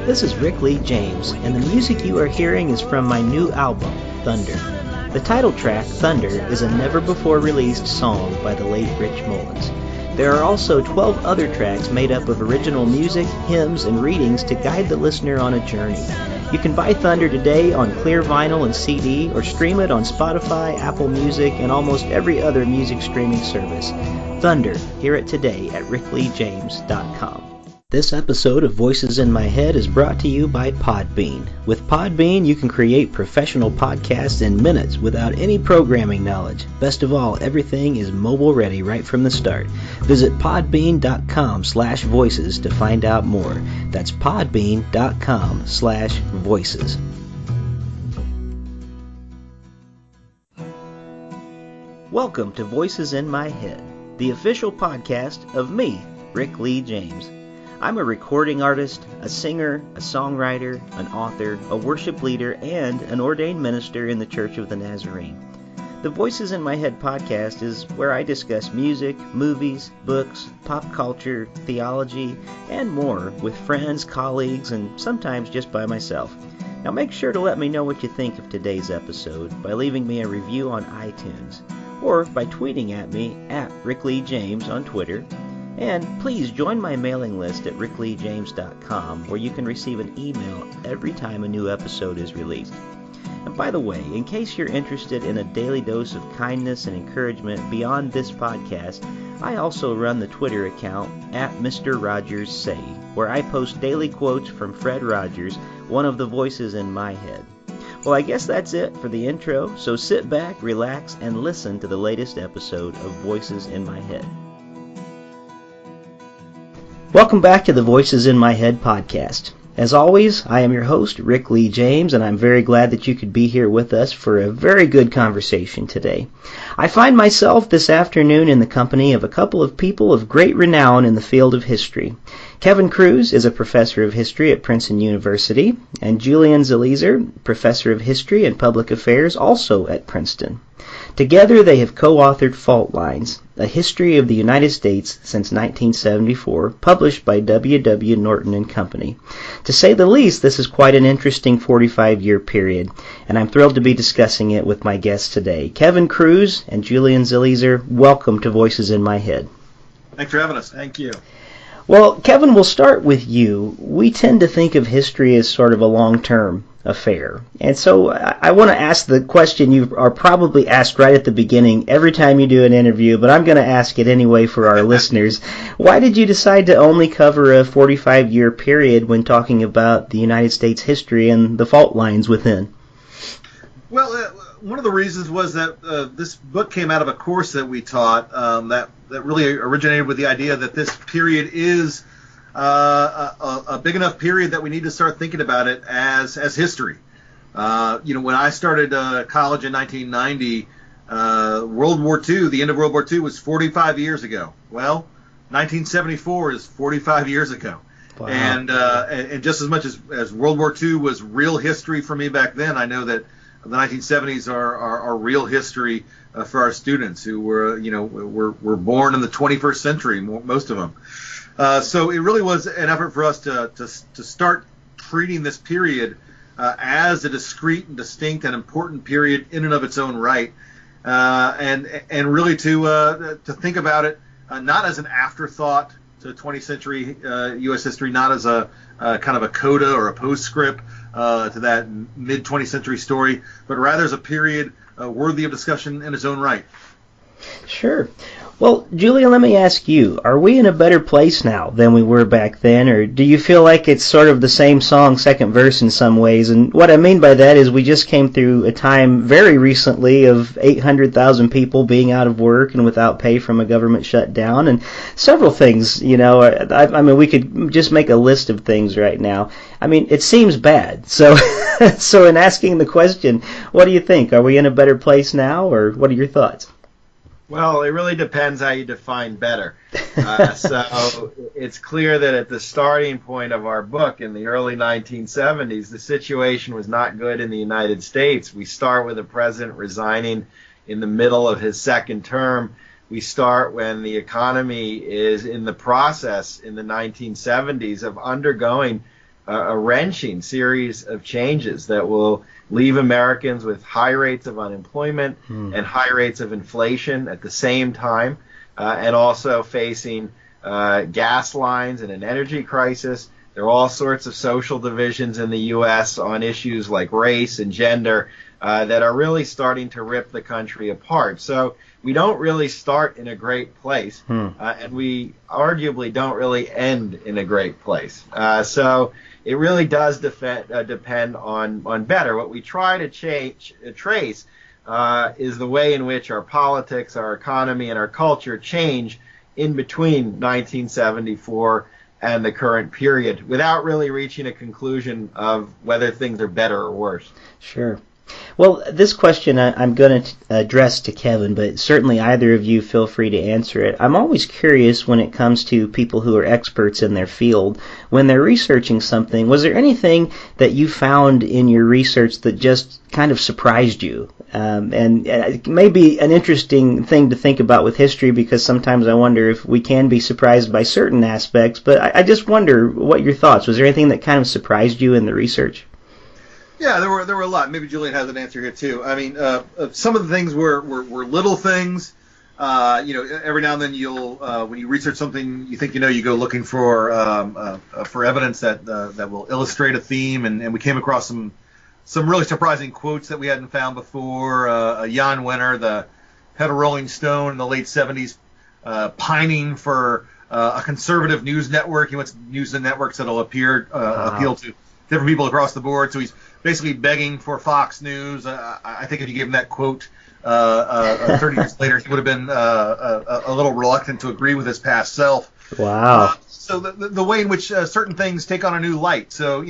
This is Rick Lee James, and the music you are hearing is from my new album, Thunder. The title track, Thunder, is a never-before-released song by the late Rich Mullins. There are also 12 other tracks made up of original music, hymns, and readings to guide the listener on a journey. You can buy Thunder today on clear vinyl and CD, or stream it on Spotify, Apple Music, and almost every other music streaming service. Thunder, hear it today at rickleejames.com. This episode of Voices in My Head is brought to you by Podbean. With Podbean, you can create professional podcasts in minutes without any programming knowledge. Best of all, everything is mobile ready right from the start. Visit podbean.com/voices to find out more. That's podbean.com/voices. Welcome to Voices in My Head, the official podcast of me, Rick Lee James. I'm a recording artist, a singer, a songwriter, an author, a worship leader, and an ordained minister in the Church of the Nazarene. The Voices in My Head podcast is where I discuss music, movies, books, pop culture, theology, and more with friends, colleagues, and sometimes just by myself. Now make sure to let me know what you think of today's episode by leaving me a review on iTunes, or by tweeting at me at Rick Lee James on Twitter. And please join my mailing list at rickleejames.com, where you can receive an email every time a new episode is released. And by the way, in case you're interested in a daily dose of kindness and encouragement beyond this podcast, I also run the Twitter account at Mr. Rogers Say, where I post daily quotes from Fred Rogers, one of the voices in my head. Well, I guess that's it for the intro, so sit back, relax, and listen to the latest episode of Voices in My Head. Welcome back to the Voices in My Head podcast. As always, I am your host, Rick Lee James, and I'm very glad that you could be here with us for a very good conversation today. I find myself this afternoon in the company of a couple of people of great renown in the field of history. Kevin Kruse is a professor of history at Princeton University, and Julian Zelizer, professor of history and public affairs, also at Princeton. Together they have co-authored Fault Lines, a history of the United States since 1974, published by W. Norton and Company. To say the least, this is quite an interesting 45-year period, and I'm thrilled to be discussing it with my guests today. Kevin Kruse and Julian Zelizer, welcome to Voices in My Head. Thanks for having us. Thank you. Well, Kevin, we'll start with you. We tend to think of history as sort of a long-term affair. And so I want to ask the question you are probably asked right at the beginning every time you do an interview, but I'm going to ask it anyway for our listeners. Why did you decide to only cover a 45-year period when talking about the United States history and the fault lines within? Well, one of the reasons was that this book came out of a course that we taught that really originated with the idea that this period is a big enough period that we need to start thinking about it as history. When I started college in 1990, World War II, the end of World War II was 45 years ago. Well, 1974 is 45 years ago. Wow. And just as much as World War II was real history for me back then, I know that the 1970s are real history for our students who were born in the 21st century, most of them. So it really was an effort for us to start treating this period as a discrete and distinct and important period in and of its own right, and really to think about it not as an afterthought to 20th century U.S. history, not as a kind of a coda or a postscript to that mid-20th century story, but rather as a period worthy of discussion in its own right. Sure. Well, Julia, let me ask you, are we in a better place now than we were back then, or do you feel like it's sort of the same song, second verse in some ways? And what I mean by that is we just came through a time very recently of 800,000 people being out of work and without pay from a government shutdown, and several things, I mean, we could just make a list of things right now. I mean, it seems bad. So, so in asking the question, what do you think? Are we in a better place now, or what are your thoughts? Well, it really depends how you define better. So it's clear that at the starting point of our book in the early 1970s, the situation was not good in the United States. We start with the president resigning in the middle of his second term. We start when the economy is in the process in the 1970s of undergoing a wrenching series of changes that will leave Americans with high rates of unemployment and high rates of inflation at the same time, and also facing gas lines and an energy crisis. There are all sorts of social divisions in the U.S. on issues like race and gender that are really starting to rip the country apart. So we don't really start in a great place, and we arguably don't really end in a great place. So it really does depend on better. What we try to trace is the way in which our politics, our economy, and our culture change in between 1974 and the current period, without really reaching a conclusion of whether things are better or worse. Sure. Well, this question I'm going to address to Kevin, but certainly either of you feel free to answer it. I'm always curious when it comes to people who are experts in their field. When they're researching something, was there anything that you found in your research that just kind of surprised you? And it may be an interesting thing to think about with history, because sometimes I wonder if we can be surprised by certain aspects, but I just wonder what your thoughts. Was there anything that kind of surprised you in the research? Yeah, there were a lot. Maybe Julian has an answer here too. I mean, some of the things were little things. Every now and then you'll when you research something you think you go looking for evidence that will illustrate a theme, and we came across some really surprising quotes that we hadn't found before. Jan Wenner, the head of Rolling Stone in the late 70s, pining for a conservative news network. He wants news networks that'll appeal to different people across the board. So he's basically begging for Fox News. I think if you gave him that quote 30 years later, he would have been a little reluctant to agree with his past self. Wow. So the way in which certain things take on a new light. So,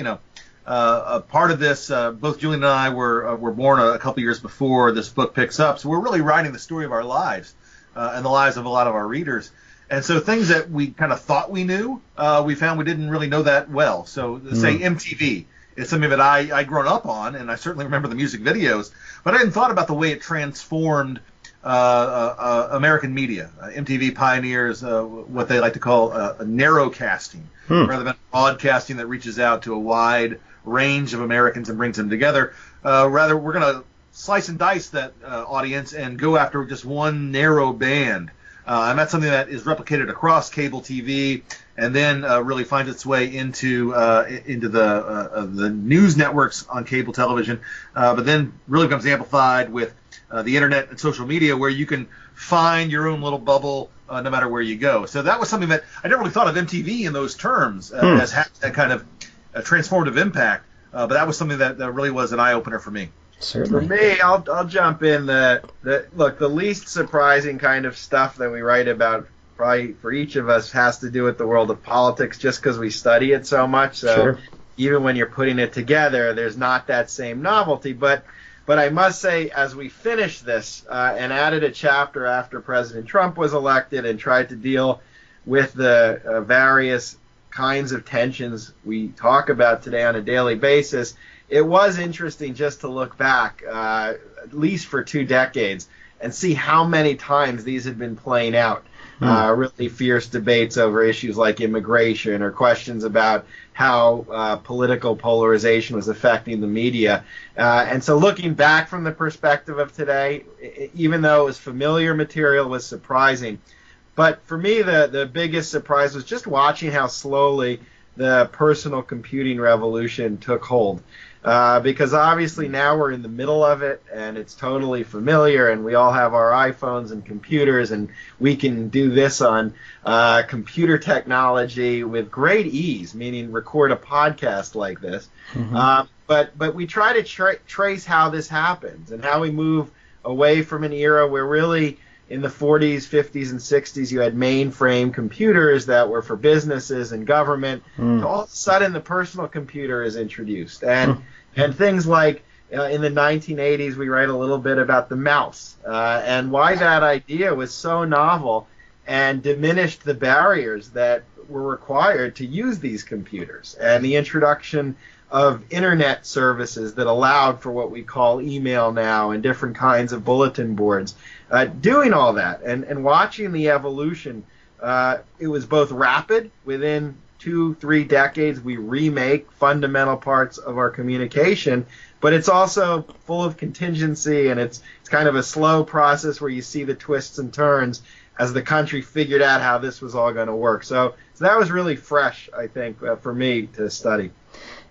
a part of this, both Julian and I were born a couple years before this book picks up. So we're really writing the story of our lives and the lives of a lot of our readers. And so things that we kind of thought we knew, we found we didn't really know that well. So say MTV. It's something that I'd grown up on, and I certainly remember the music videos, but I hadn't thought about the way it transformed American media. MTV pioneers what they like to call narrowcasting, rather than broadcasting that reaches out to a wide range of Americans and brings them together. Rather, we're going to slice and dice that audience and go after just one narrow band. And that's something that is replicated across cable TV, and then really finds its way into the news networks on cable television, but then really becomes amplified with the internet and social media, where you can find your own little bubble no matter where you go. So that was something that I never really thought of MTV in those terms as having that kind of a transformative impact, but that was something that really was an eye-opener for me. Certainly. For me, I'll jump in. Look, the least surprising kind of stuff that we write about, probably for each of us, has to do with the world of politics, just because we study it so much. So even when you're putting it together, there's not that same novelty. But I must say, as we finished this and added a chapter after President Trump was elected and tried to deal with the various kinds of tensions we talk about today on a daily basis, it was interesting just to look back, at least for 2 decades, and see how many times these had been playing out. Really fierce debates over issues like immigration, or questions about how political polarization was affecting the media. And so looking back from the perspective of today, even though it was familiar material, was surprising. But for me, the biggest surprise was just watching how slowly the personal computing revolution took hold. Because obviously now we're in the middle of it, and it's totally familiar, and we all have our iPhones and computers, and we can do this on computer technology with great ease, meaning record a podcast like this. But we try to trace how this happens and how we move away from an era where really in the 40s, 50s, and 60s you had mainframe computers that were for businesses and government. To all of a sudden the personal computer is introduced. And things like in the 1980s we write a little bit about the mouse and why that idea was so novel and diminished the barriers that were required to use these computers, and the introduction of internet services that allowed for what we call email now and different kinds of bulletin boards. Doing all that and watching the evolution, it was both rapid within 2-3 decades, we remake fundamental parts of our communication, but it's also full of contingency, and it's kind of a slow process where you see the twists and turns as the country figured out how this was all going to work. So that was really fresh, I think, for me to study.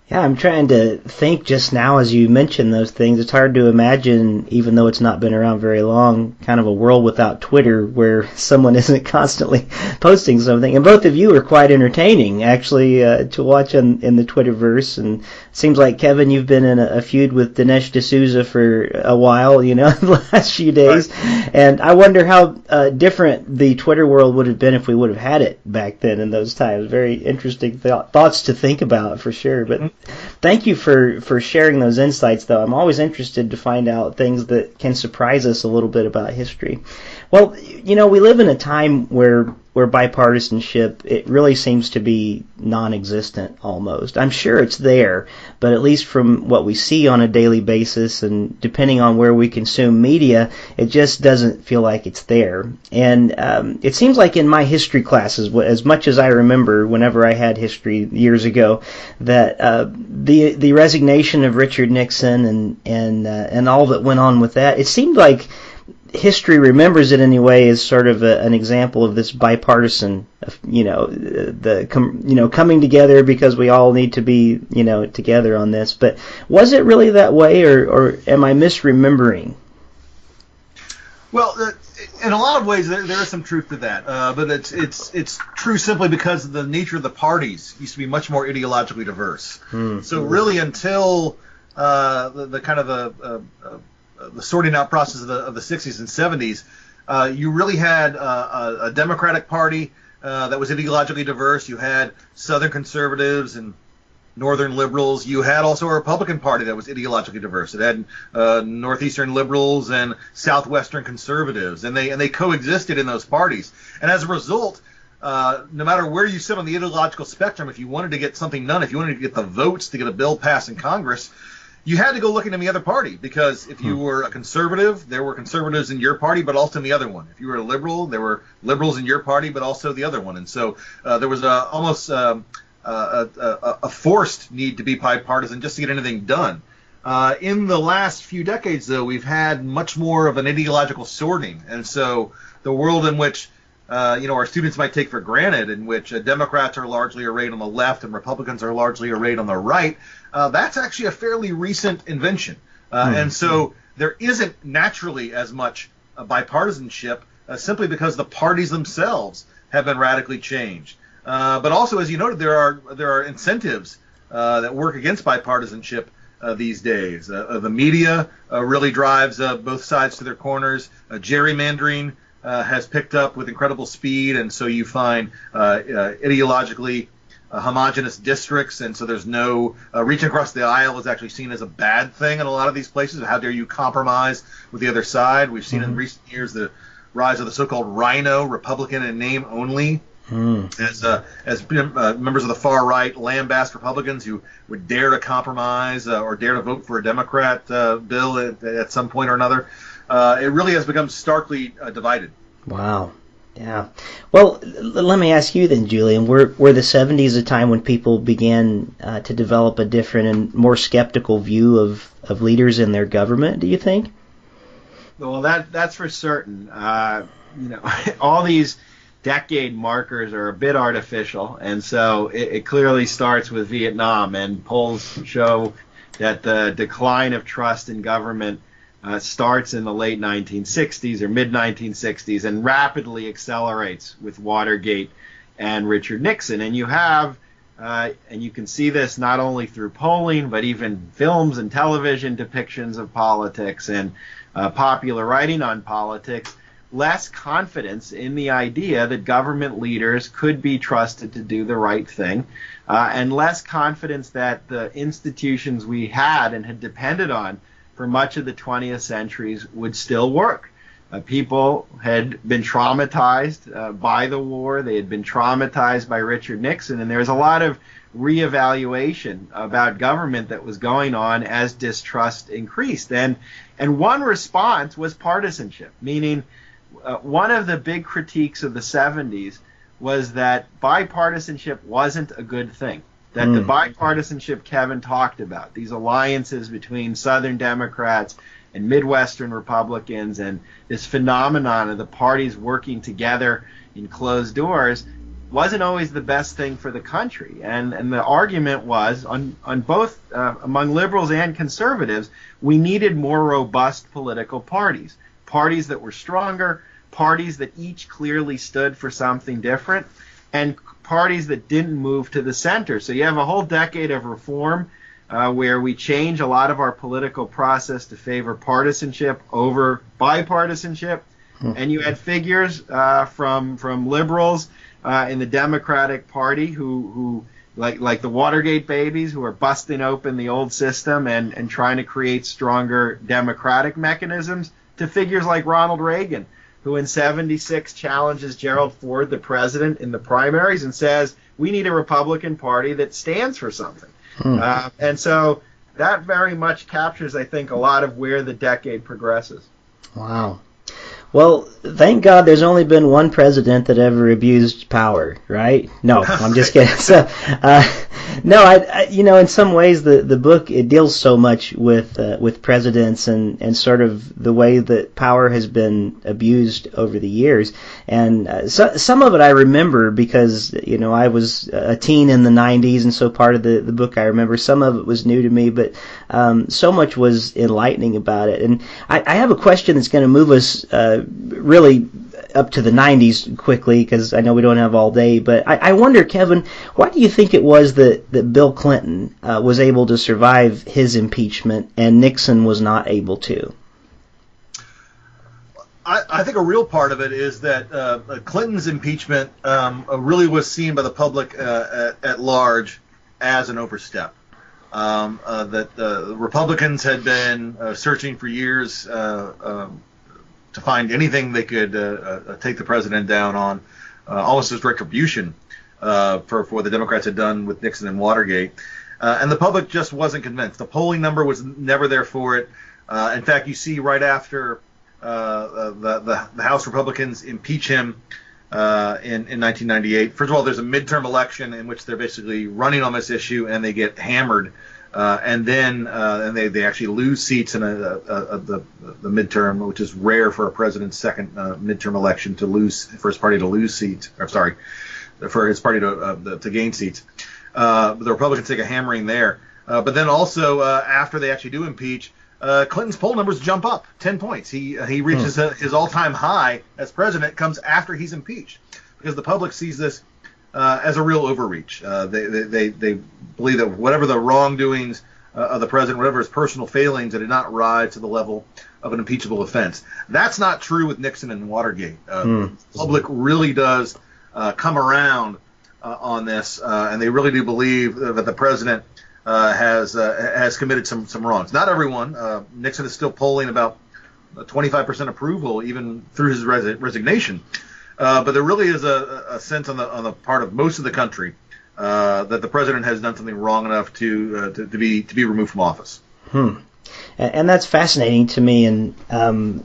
Yeah, I'm trying to think just now as you mentioned those things. It's hard to imagine, even though it's not been around very long, kind of a world without Twitter where someone isn't constantly posting something. And both of you are quite entertaining, actually, to watch in the Twitterverse. And it seems like, Kevin, you've been in a feud with Dinesh D'Souza for a while, the last few days. Right. And I wonder how different the Twitter world would have been if we would have had it back then in those times. Very interesting thoughts to think about, for sure. But thank you for sharing those insights, though. I'm always interested to find out things that can surprise us a little bit about history. Well, we live in a time where bipartisanship, it really seems to be non-existent almost. I'm sure it's there, but at least from what we see on a daily basis and depending on where we consume media, it just doesn't feel like it's there. And it seems like in my history classes, as much as I remember whenever I had history years ago, that the resignation of Richard Nixon and all that went on with that, it seemed like history remembers it anyway as sort of an example of this bipartisan, coming together because we all need to be, together on this. But was it really that way, or am I misremembering? Well, in a lot of ways, there is some truth to that, but it's true simply because the nature of the parties used to be much more ideologically diverse. So really, until the kind of the sorting out process of the 60s and 70s, you really had a Democratic Party that was ideologically diverse. You had Southern conservatives and Northern liberals. You had also a Republican Party that was ideologically diverse. It had Northeastern liberals and Southwestern conservatives, and they coexisted in those parties. And as a result, no matter where you sit on the ideological spectrum, if you wanted to get something done, if you wanted to get the votes to get a bill passed in Congress, you had to go looking in the other party, because if you were a conservative, there were conservatives in your party, but also in the other one. If you were a liberal, there were liberals in your party, but also the other one. And so there was almost a forced need to be bipartisan just to get anything done. In the last few decades, though, we've had much more of an ideological sorting. And so the world in which our students might take for granted, in which Democrats are largely arrayed on the left and Republicans are largely arrayed on the right, that's actually a fairly recent invention. And so there isn't naturally as much bipartisanship simply because the parties themselves have been radically changed. But also, as you noted, there are incentives that work against bipartisanship these days. The media really drives both sides to their corners. Gerrymandering has picked up with incredible speed, and so you find ideologically homogenous districts, and so there's no reaching across the aisle is actually seen as a bad thing in a lot of these places. How dare you compromise with the other side? We've seen in recent years the rise of the so-called rhino, Republican in name only, as members of the far right lambast Republicans who would dare to compromise or dare to vote for a Democrat bill at some point or another. It really has become starkly divided. Wow. Yeah. Well, let me ask you then, Julian. Were the 70s a time when people began to develop a different and more skeptical view of leaders in their government, do you think? Well, that's for certain. All these decade markers are a bit artificial, and so it clearly starts with Vietnam, and polls show that the decline of trust in government starts in the late 1960s or mid-1960s and rapidly accelerates with Watergate and Richard Nixon. And you have, and you can see this not only through polling, but even films and television depictions of politics and popular writing on politics, less confidence in the idea that government leaders could be trusted to do the right thing, and less confidence that the institutions we had and had depended on for much of the 20th centuries would still work. People had been traumatized by the war. They had been traumatized by Richard Nixon, and there was a lot of reevaluation about government that was going on as distrust increased. And one response was partisanship, meaning one of the big critiques of the 70s was that bipartisanship wasn't a good thing. That the bipartisanship Kevin talked about, these alliances between Southern Democrats and Midwestern Republicans, and this phenomenon of the parties working together in closed doors, wasn't always the best thing for the country. And the argument was, on both among liberals and conservatives, we needed more robust political parties that were stronger, parties that each clearly stood for something different, and parties that didn't move to the center. So you have a whole decade of reform where we change a lot of our political process to favor partisanship over bipartisanship. And you had figures from liberals in the Democratic Party who like the Watergate babies, who are busting open the old system and trying to create stronger democratic mechanisms, to figures like Ronald Reagan, who in '76 challenges Gerald Ford, the president, in the primaries and says, we need a Republican Party that stands for something. And so that very much captures, I think, a lot of where the decade progresses. Wow. Well, thank God there's only been one president that ever abused power, right? No, I'm just kidding. So, no, I in some ways the book, it deals so much with presidents and sort of the way that power has been abused over the years. And so some of it I remember because, I was a teen in the 90s, and so part of the book I remember. Some of it was new to me, but so much was enlightening about it. And I have a question that's going to move us really up to the 90s quickly, because I know we don't have all day, but I wonder, Kevin, why do you think it was that Bill Clinton was able to survive his impeachment and Nixon was not able to? I think a real part of it is that Clinton's impeachment really was seen by the public at large as an overstep. That the Republicans had been searching for years to find anything they could take the president down on, almost as retribution for what the Democrats had done with Nixon and Watergate. And the public just wasn't convinced. The polling number was never there for it. In fact, you see right after the House Republicans impeach him in 1998. First of all, there's a midterm election in which they're basically running on this issue, and they get hammered. And then they actually lose seats in the midterm, which is rare for a president's second midterm election for his party to lose seats. Or sorry, for his party to gain seats. The Republicans take a hammering there. But then also after they actually do impeach, Clinton's poll numbers jump up 10 points. He reaches his all-time high as president comes after he's impeached, because the public sees this as a real overreach. They believe that whatever the wrongdoings of the president, whatever his personal failings, it did not rise to the level of an impeachable offense. That's not true with Nixon and Watergate. The public really does come around on this, and they really do believe that the president has committed some wrongs. Not everyone. Nixon is still polling about 25% approval even through his resignation. But there really is a sense on the part of most of the country that the president has done something wrong enough to be removed from office. And that's fascinating to me, and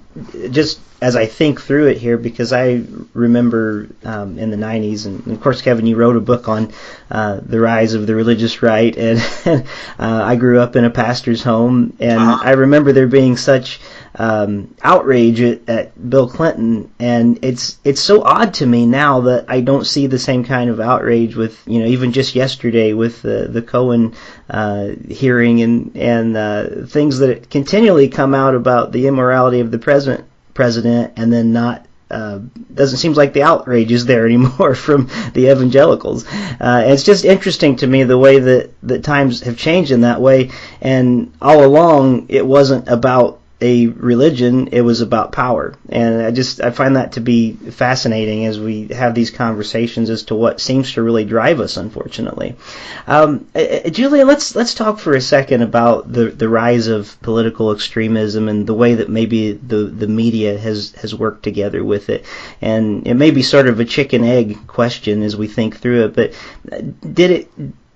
just as I think through it here, because I remember in the 90s, and of course, Kevin, you wrote a book on the rise of the religious right, and I grew up in a pastor's home, and I remember there being such outrage at Bill Clinton, and it's so odd to me now that I don't see the same kind of outrage with, even just yesterday with the Cohen hearing and things that continually come out about the immorality of the president, and then not doesn't seem like the outrage is there anymore from the evangelicals. It's just interesting to me the way that times have changed in that way, and all along it wasn't about a religion, it was about power. And I find that to be fascinating as we have these conversations as to what seems to really drive us, unfortunately. Julian, let's talk for a second about the rise of political extremism and the way that maybe the media has worked together with it. And it may be sort of a chicken-egg question as we think through it, but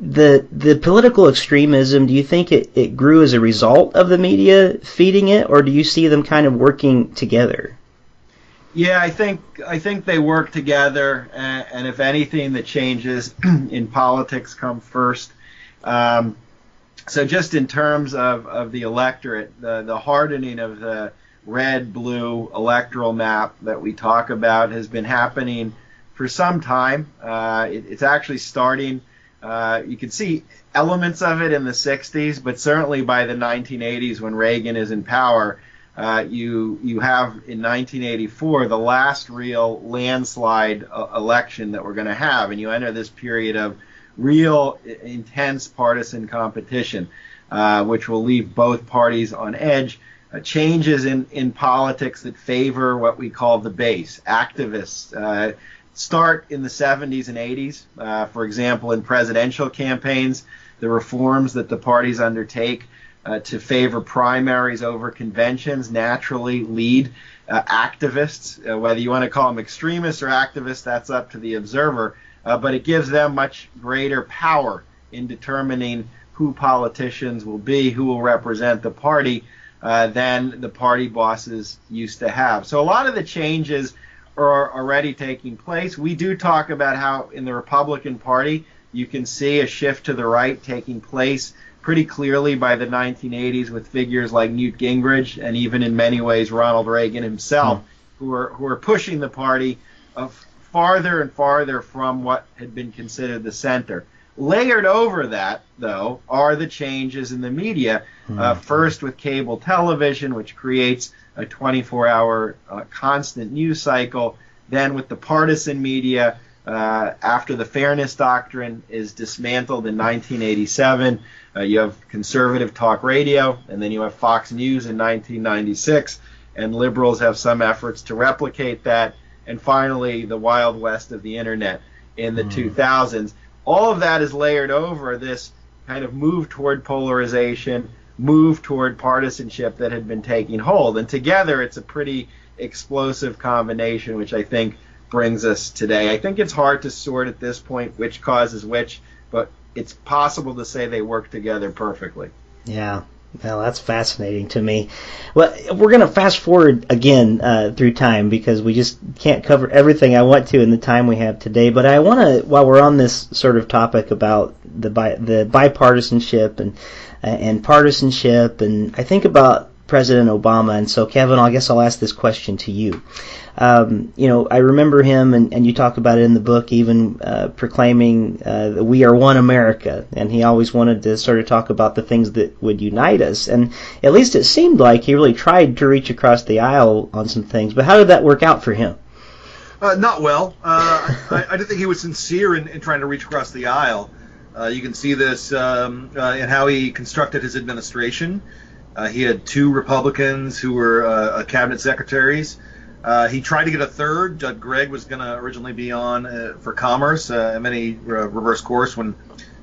the political extremism, do you think it grew as a result of the media feeding it, or do you see them kind of working together? Yeah, I think they work together, and if anything, the changes in politics come first. So just in terms of the electorate, the hardening of the red-blue electoral map that we talk about has been happening for some time. It's actually starting. You can see elements of it in the 60s, but certainly by the 1980s when Reagan is in power, you have in 1984 the last real landslide election that we're going to have, and you enter this period of real intense partisan competition, which will leave both parties on edge. Changes in politics that favor what we call the base, activists, start in the 70s and 80s. For example, in presidential campaigns, the reforms that the parties undertake to favor primaries over conventions naturally lead activists, whether you want to call them extremists or activists, that's up to the observer, but it gives them much greater power in determining who politicians will be, who will represent the party, than the party bosses used to have. So a lot of the changes are already taking place. We do talk about how in the Republican Party you can see a shift to the right taking place pretty clearly by the 1980s with figures like Newt Gingrich and even in many ways Ronald Reagan himself, who are pushing the party farther and farther from what had been considered the center. Layered over that, though, are the changes in the media, first with cable television, which creates a 24-hour constant news cycle, then with the partisan media, after the Fairness Doctrine is dismantled in 1987, you have conservative talk radio, and then you have Fox News in 1996, and liberals have some efforts to replicate that, and finally the Wild West of the Internet in the 2000s. All of that is layered over this kind of move toward polarization, move toward partisanship that had been taking hold, and together it's a pretty explosive combination, which I think brings us today. I think it's hard to sort at this point which causes which, but it's possible to say they work together perfectly. Yeah, well, that's fascinating to me. Well, we're going to fast forward again through time because we just can't cover everything I want to in the time we have today. But I want to, while we're on this sort of topic about the bipartisanship and partisanship, and I think about President Obama. And so, Kevin, I guess I'll ask this question to you. I remember him, and you talk about it in the book, even proclaiming that we are one America, and he always wanted to sort of talk about the things that would unite us, and at least it seemed like he really tried to reach across the aisle on some things, but how did that work out for him? Not well. I didn't think he was sincere in trying to reach across the aisle. You can see this in how he constructed his administration. He had two Republicans who were cabinet secretaries. He tried to get a third. Judd Gregg was going to originally be on for Commerce, and then he reversed course when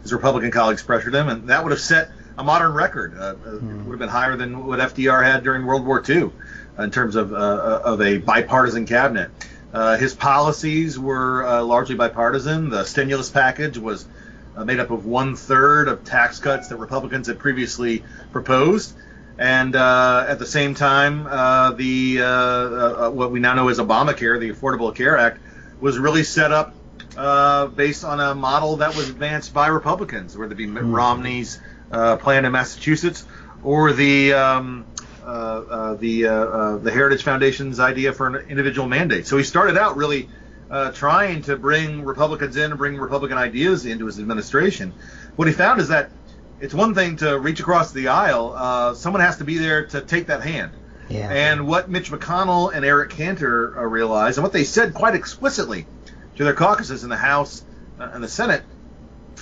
his Republican colleagues pressured him, and that would have set a modern record. It would have been higher than what FDR had during World War II in terms of a bipartisan cabinet. His policies were largely bipartisan. The stimulus package was made up of 1/3 of tax cuts that Republicans had previously proposed. And at the same time, what we now know as Obamacare, the Affordable Care Act, was really set up based on a model that was advanced by Republicans, whether it be Mitt Romney's plan in Massachusetts or the Heritage Foundation's idea for an individual mandate. So he started out really trying to bring Republicans in and bring Republican ideas into his administration. What he found is that it's one thing to reach across the aisle. Someone has to be there to take that hand. Yeah. And what Mitch McConnell and Eric Cantor realized, and what they said quite explicitly to their caucuses in the House and the Senate,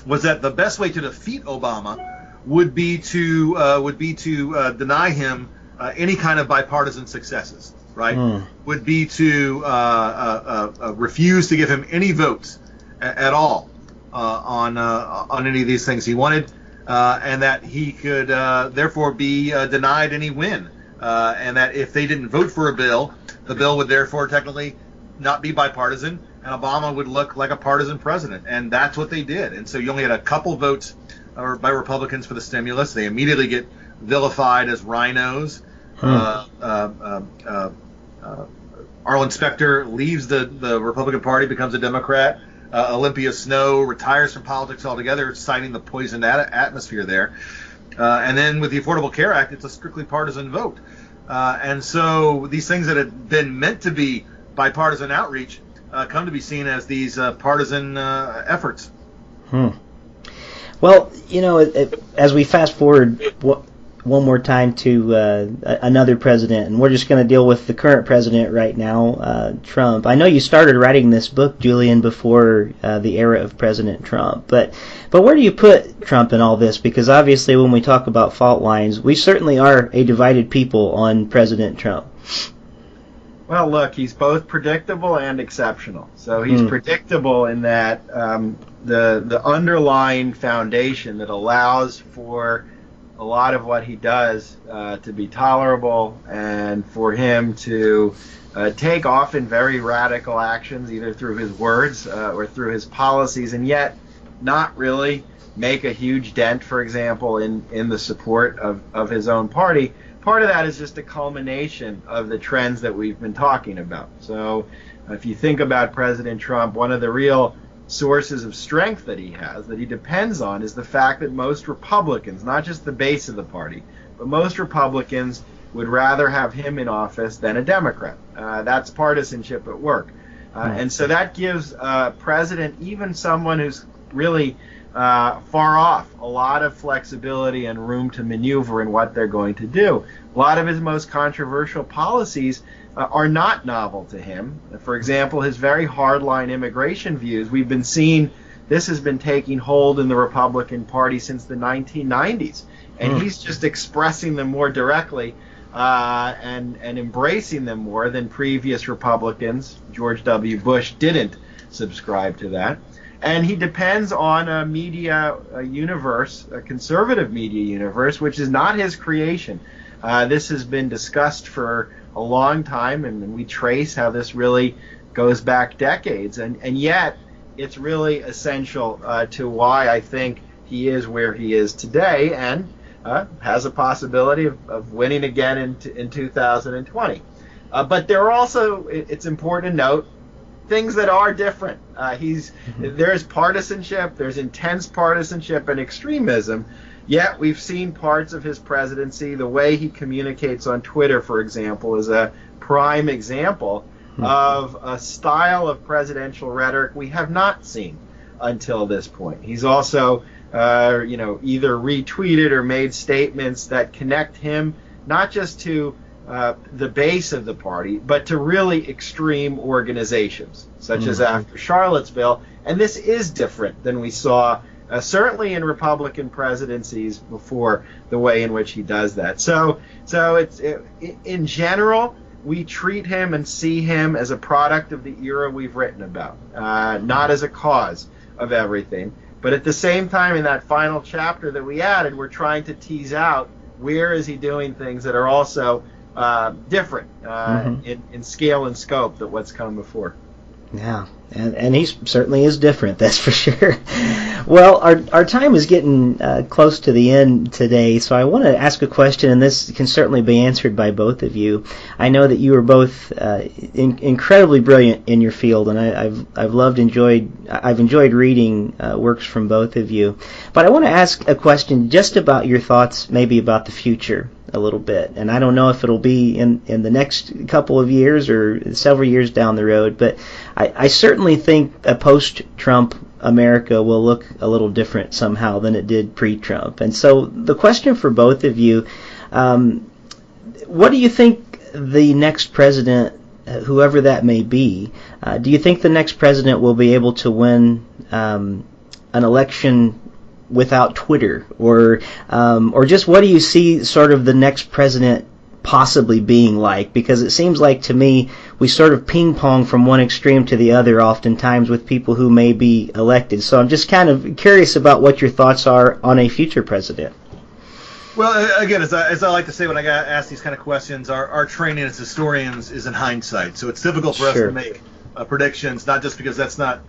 was that the best way to defeat Obama would be to deny him any kind of bipartisan successes. Right? Would be to refuse to give him any votes at all on any of these things he wanted. And that he could therefore be denied any win, and that if they didn't vote for a bill, the bill would therefore technically not be bipartisan, and Obama would look like a partisan president. And that's what they did. And so you only had a couple votes by Republicans for the stimulus. They immediately get vilified as rhinos. Arlen Specter leaves the Republican Party, becomes a Democrat. Olympia Snowe retires from politics altogether, citing the poisoned atmosphere there. And then with the Affordable Care Act, it's a strictly partisan vote. And so these things that had been meant to be bipartisan outreach come to be seen as these partisan efforts. Well, as we fast forward one more time to another president, and we're just going to deal with the current president right now, Trump. I know you started writing this book, Julian, before the era of President Trump, but where do you put Trump in all this? Because obviously when we talk about fault lines, we certainly are a divided people on President Trump. Well, look, he's both predictable and exceptional. So he's predictable in that the underlying foundation that allows for a lot of what he does to be tolerable, and for him to take often very radical actions, either through his words or through his policies, and yet not really make a huge dent, for example, in the support of his own party. Part of that is just a culmination of the trends that we've been talking about. So if you think about President Trump, one of the real sources of strength that he has, that he depends on, is the fact that most Republicans, not just the base of the party, but most Republicans would rather have him in office than a Democrat. That's partisanship at work. And so that gives a president, even someone who's really far off, a lot of flexibility and room to maneuver in what they're going to do. A lot of his most controversial policies are not novel to him. For example, his very hardline immigration views, we've been seeing this has been taking hold in the Republican Party since the 1990s. And he's just expressing them more directly and embracing them more than previous Republicans. George W. Bush didn't subscribe to that. And he depends on a media universe, a conservative media universe, which is not his creation. This has been discussed for a long time, and we trace how this really goes back decades. And yet, it's really essential to why I think he is where he is today, and has a possibility of winning again in 2020. But there are also, it's important to note, things that are different. There's partisanship, there's intense partisanship and extremism, yet we've seen parts of his presidency, the way he communicates on Twitter, for example, is a prime example of a style of presidential rhetoric we have not seen until this point. He's also either retweeted or made statements that connect him not just to the base of the party, but to really extreme organizations, such as after Charlottesville. And this is different than we saw, certainly in Republican presidencies before, the way in which he does that. So it's in general, we treat him and see him as a product of the era we've written about, not as a cause of everything. But at the same time, in that final chapter that we added, we're trying to tease out where is he doing things that are also different in scale and scope than what's come before. Yeah, and he certainly is different, that's for sure. Well, our time is getting close to the end today, so I want to ask a question, and this can certainly be answered by both of you. I know that you are both incredibly brilliant in your field, and I've enjoyed reading works from both of you. But I want to ask a question just about your thoughts, maybe about the future a little bit. And I don't know if it'll be in the next couple of years or several years down the road, but I certainly think a post-Trump America will look a little different somehow than it did pre-Trump. And so the question for both of you, what do you think the next president, whoever that may be, do you think the next president will be able to win an election without Twitter, or just what do you see sort of the next president possibly being like? Because it seems like to me we sort of ping pong from one extreme to the other oftentimes with people who may be elected. So I'm just kind of curious about what your thoughts are on a future president. Well, again, as I like to say when I get asked these kind of questions, our training as historians is in hindsight. So it's difficult for us to make predictions, not just because that's not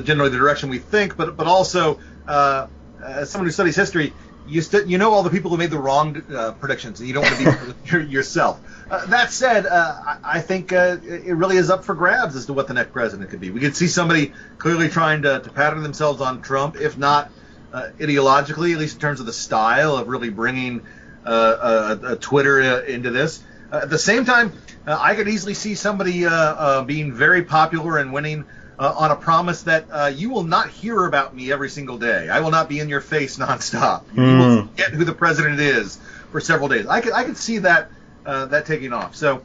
generally the direction we think, but also as someone who studies history, you know all the people who made the wrong predictions, and you don't want to be yourself. That said, I think it really is up for grabs as to what the next president could be. We could see somebody clearly trying to pattern themselves on Trump, if not ideologically, at least in terms of the style of really bringing a Twitter into this. At the same time, I could easily see somebody being very popular and winning on a promise that you will not hear about me every single day. I will not be in your face nonstop. You will forget who the president is for several days. I could see that taking off. So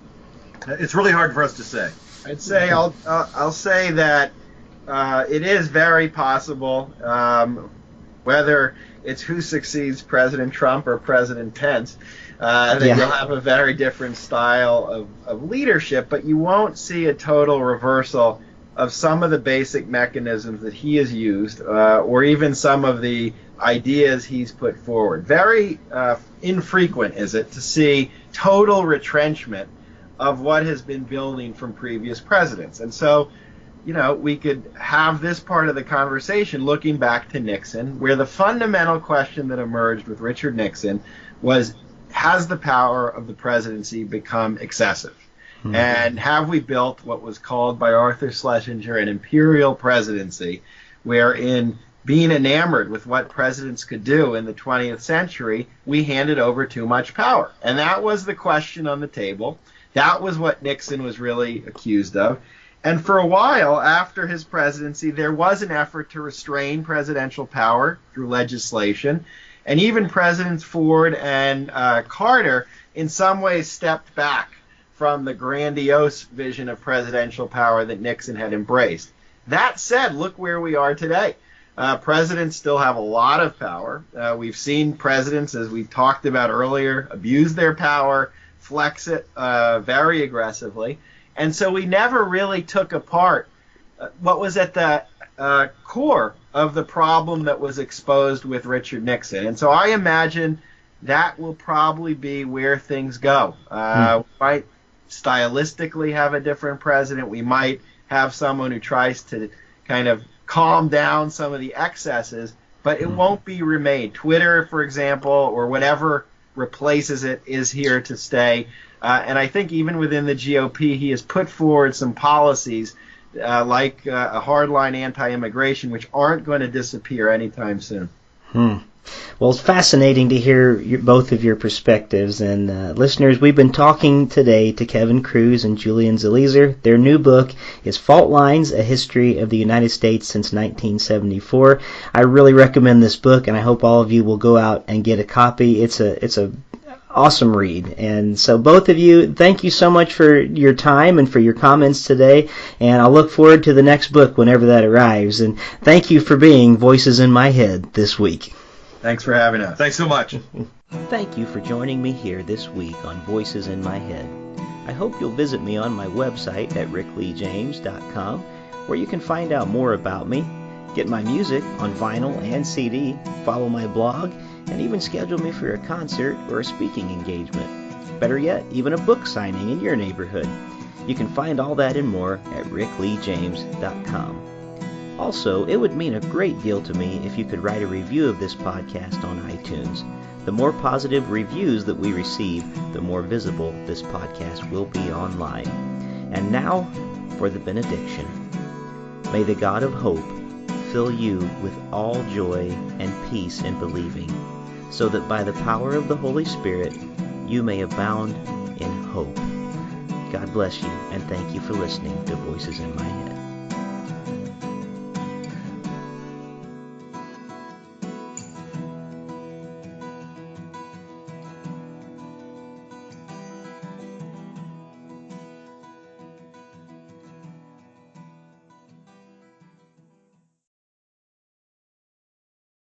it's really hard for us to say. I'd say I'll say that it is very possible, whether it's who succeeds President Trump or President Pence, that you'll have a very different style of leadership, but you won't see a total reversal of some of the basic mechanisms that he has used, or even some of the ideas he's put forward. Very infrequent is it to see total retrenchment of what has been building from previous presidents. And so, we could have this part of the conversation looking back to Nixon, where the fundamental question that emerged with Richard Nixon was, has the power of the presidency become excessive? Mm-hmm. And have we built what was called by Arthur Schlesinger an imperial presidency, wherein being enamored with what presidents could do in the 20th century, we handed over too much power? And that was the question on the table. That was what Nixon was really accused of. And for a while after his presidency, there was an effort to restrain presidential power through legislation. And even Presidents Ford and Carter in some ways stepped back from the grandiose vision of presidential power that Nixon had embraced. That said, look where we are today. Presidents still have a lot of power. We've seen presidents, as we talked about earlier, abuse their power, flex it very aggressively. And so we never really took apart what was at the core of the problem that was exposed with Richard Nixon. And so I imagine that will probably be where things go. We might stylistically have a different president. We might have someone who tries to kind of calm down some of the excesses, but it won't be remade. Twitter, for example, or whatever replaces it, is here to stay. And I think even within the GOP, he has put forward some policies like a hardline anti-immigration, which aren't going to disappear anytime soon. Well, it's fascinating to hear both of your perspectives. And listeners, we've been talking today to Kevin Kruse and Julian Zelizer. Their new book is Fault Lines, A History of the United States Since 1974. I really recommend this book, and I hope all of you will go out and get a copy. It's a awesome read. And so both of you, thank you so much for your time and for your comments today. And I'll look forward to the next book whenever that arrives. And thank you for being Voices in My Head this week. Thanks for having us. Thanks so much. Thank you for joining me here this week on Voices in My Head. I hope you'll visit me on my website at rickleejames.com, where you can find out more about me, get my music on vinyl and CD, follow my blog, and even schedule me for a concert or a speaking engagement. Better yet, even a book signing in your neighborhood. You can find all that and more at rickleejames.com. Also, it would mean a great deal to me if you could write a review of this podcast on iTunes. The more positive reviews that we receive, the more visible this podcast will be online. And now for the benediction. May the God of hope fill you with all joy and peace in believing, so that by the power of the Holy Spirit you may abound in hope. God bless you, and thank you for listening to Voices in My Head.